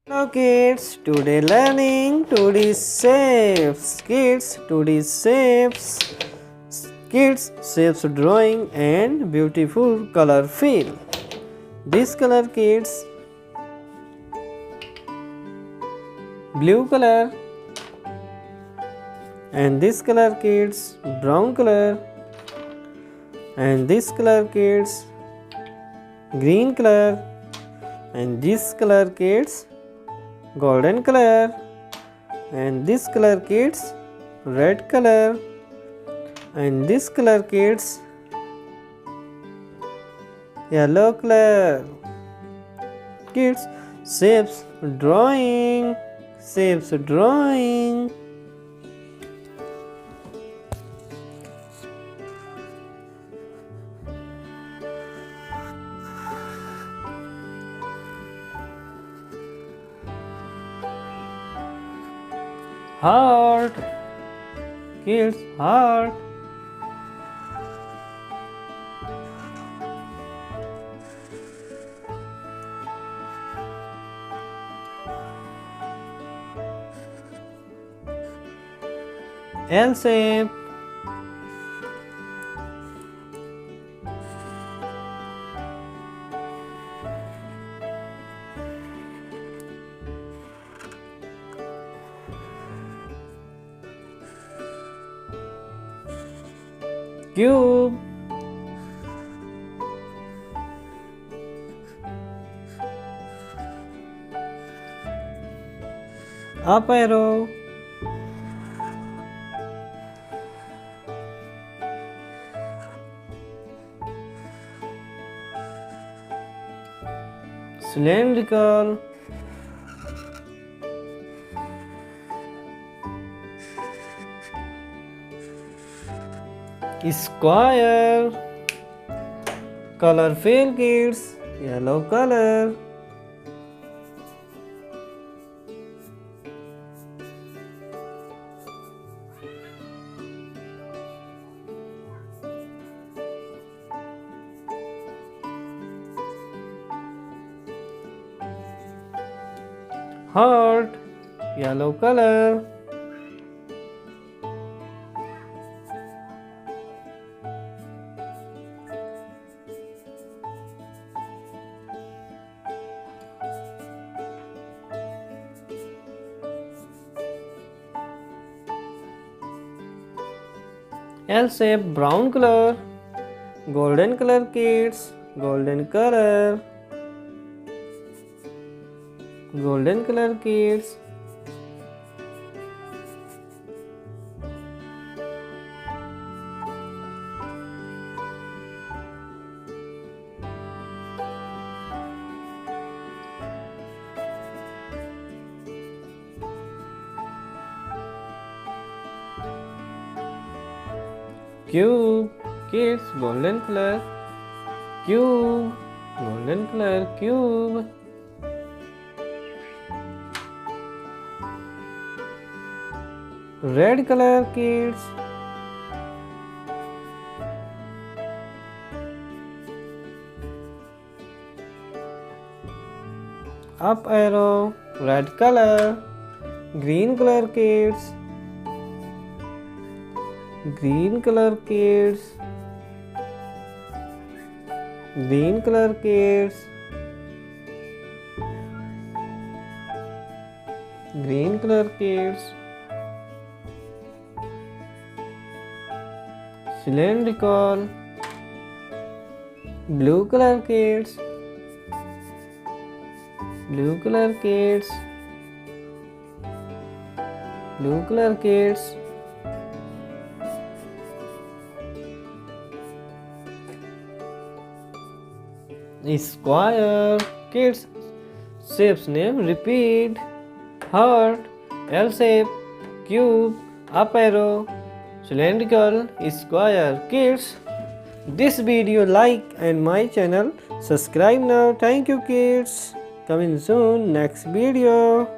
Hello kids, today learning 2D shapes. Kids shapes drawing and beautiful color fill. This color kids, blue color, and this color kids, brown color, and this color kids, green color, and this color kids, golden color, and this color kids, red color, and this color kids, yellow color. Kids, shapes drawing. Heart, kids, heart. L shape. Cube. Up arrow. Cylindrical. Square. Color fill kids, yellow color. Heart, yellow color. L shape, brown color, golden color kids, golden color kids. Cube, kids, golden color. Cube, golden color, cube. Red color kids. Up arrow, red color. Green color kids. Green color kids. Green color kids. Green color kids. Cylindrical. Blue color kids. Blue color kids. Blue color kids. Square, kids, shapes name repeat. Heart, L shape, cube, up arrow, cylindrical, square. Kids, this video like and my channel subscribe now. Thank you kids. Coming soon next video.